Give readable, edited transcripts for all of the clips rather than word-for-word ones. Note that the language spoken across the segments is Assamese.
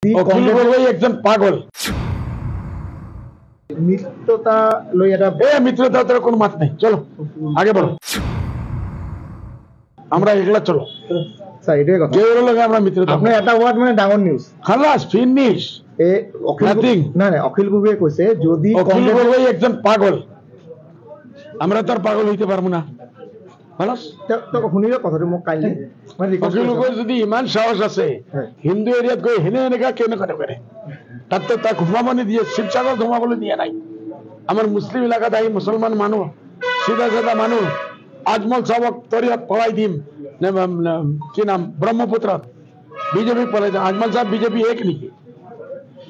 অখিল গগৈ একজন পাগল। মিত্রতা লই এটা মিত্রতা তোর কোনো মাত নাই। চলো আগে বলো, আমরা এগুলা চলো স্যার এটাই কথা। কেউ লগে আমরা মিত্রতা আপনি এটা ওয়ার্ড মানে ডাঙর নিউজ খালাস ফিনিশ। এ অখিল না না অখিল গগৈ কইছে যদি অখিল গগৈ একজন পাগল, আমরা তো আর পাগল হইতে পারবো না। খালাস তো শুনিলে কথাটো মোক কাইলে মানে অখিল গগৈ যদি ইমান সাহস আছে হিন্দু এরিয়াত গৈ হেনে এনেকা কেন করে তার তো তাক ঘুমাবনি দিয়ে শিবসাগর ঘুমাবলৈ দিয়ে নাই। আমার মুসলিম এলাকাত আহি মুসলমান মানুষ সিধা সাদা মানুষ আজমল সাহক তরিয়াত পলাই দিম কি নাম ব্রহ্মপুত্রত বিজেপি পলাই দিম। আজমল সাহেব বিজেপি এক নেকি?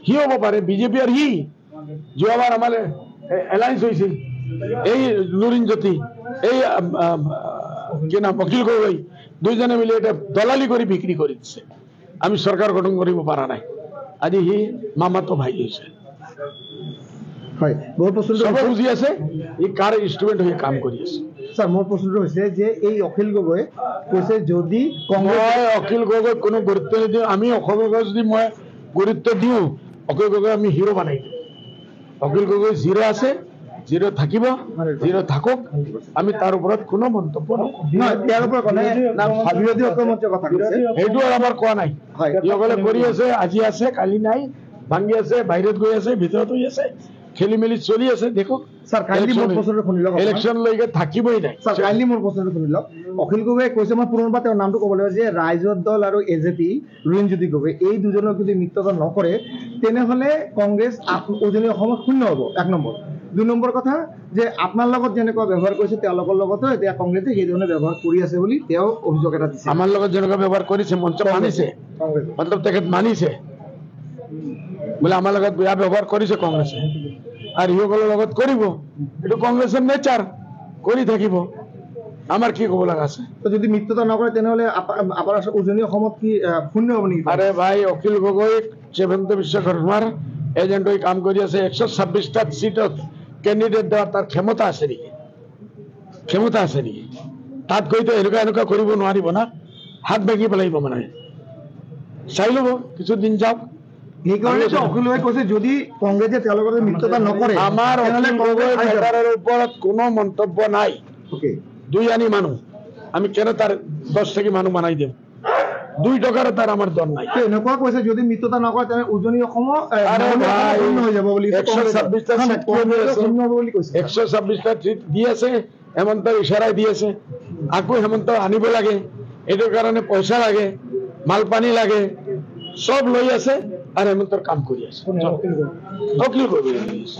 সি হব পাৰে বিজেপি আৰ সি যোৱাবাৰ আমাৰ এলায়েন্স হৈছিল। এই নুরিন জ্যোতি এই কি নাম অখিল গগৈ দুইজনে মিলি এটা দলালি করে বিক্রি করে দিচ্ছে। আমি সরকার গঠন কৰিব পাৰা নাই। আজি সি মামাতো ভাই হৈছে। হয় মোৰ প্ৰশ্নটো সবে বুঝি আছে ই কাৰ ইনস্ট্ৰুমেন্ট হয়ে কাম কৰি আছে। স্যাৰ মোৰ প্ৰশ্নটো হৈছে যে এই অখিল গগৈ কৈছে যদি মই অখিল গগৈ কোনো গুৰুত্ব নিদিওঁ। আমি অখিল গগৈ যদি মই গুৰুত্ব দিওঁ অখিল গগৈ আমি হিৰো বনাই দিম। অখিল গগৈ জিৰো আছে, জিৰো থাকিব, জিৰো থাকক। আমি তাৰ ওপৰত কোনো মন্তব্য নকৰোঁ। বিৰোধী ঐক্যমঞ্চৰ কথা কৈছে সেইটো আৰু আমাৰ কোৱা নাই। যিসকলে কৰি আছে আজি আছে কালি নাই, ভাঙি আছে বাহিৰত গৈ আছে ভিতৰত হৈ আছে, খেলি মেলি চলি আছে। দেখক স্যাৰ কাইলি মোৰ প্ৰশ্নটো শুনি লওক। ইলেকশ্যন লৈকে থাকিবই নাই। স্যাৰ কাইলি মোৰ প্ৰশ্নটো শুনি লওক। অখিল গগৈ কৈছে মই পুনৰবাৰ তেওঁৰ নামটো ক'ব লাগিব যে ৰাইজৰ দল আৰু এজেপি ৰুণজ্যোতি গগৈ এই দুজনক যদি মিত্ৰতা নকৰে তেনেহলে কংগ্ৰেছ উজনি অসমত শূন্য হ'ব। 1 নম্বৰ। 2 নম্বৰ কথা যে আপোনাৰ লগত যেনেকুৱা ব্যৱহাৰ কৰিছে তেওঁলোকৰ লগতো এতিয়া কংগ্ৰেছে সেই ধৰণে ব্যৱহাৰ কৰি আছে বুলি তেওঁ অভিযোগ এটা দিছে। আমাৰ লগত যেনেকুৱা ব্যৱহাৰ কৰিছে মঞ্চ মানিছে, মতলব তেখেত মানিছে বোলে আমাৰ লগত বেয়া ব্যৱহাৰ কৰিছে কংগ্ৰেছে আৰ ইসকলেৰ লগত কৰিব। এটা কংগ্ৰেসেৰ নেচাৰ কৰি থাকিব। আমাৰ কি কব লাগা আছে? তো যদি মিত্ৰতা নকৰে তেনেহলে আপোনাৰ উজনি অসমত কি শূন্য হ'ব নেকি? আৰে ভাই অখিল গগৈ সেভেন্থ বিশ্বকৰ্মাৰ এজেন্ট হয়ে কাম কৰি আছে। 126টা সিটত ক্যান্ডিডেট দেওয়াৰ তাৰ ক্ষমতা আছে নেকি? ক্ষমতা আছে নেকি? তাত গৈ তো এনেকুৱা কৰিব নোৱাৰিব না। হাত ভাঙি পেলাইব মানে। চাই ল'ব কিছুদিন যাওক। সেইকাৰণে অখিল গগৈ কৈছে যদি কংগ্ৰেছে তেওঁলোকৰ মিত্ৰতা নকৰে আমাৰ অখিল গগৈ মেটাৰৰ ওপৰত কোনো মন্তব্য নাই। দুই আনি মানুহ আমি কেন তার 10 থেকে মানুহ বানাই দিম? 2 টকারও তার আমার দর নাই। এনেকুৱা কৈছে যদি মিত্ৰতা নকৰে তেনে উজনি অসম হৈ যাব বুলি 126টা সিট দি আছে। হেমন্ত ইশাৰাই দি আছে আকৌ হেমন্ত আনিব লাগে। এটার কারণে পয়সা লাগে, মাল পানি লাগে, সব লৈ আছে আর হেমন্তর কাম কৰি আছে। অখিল গগৈ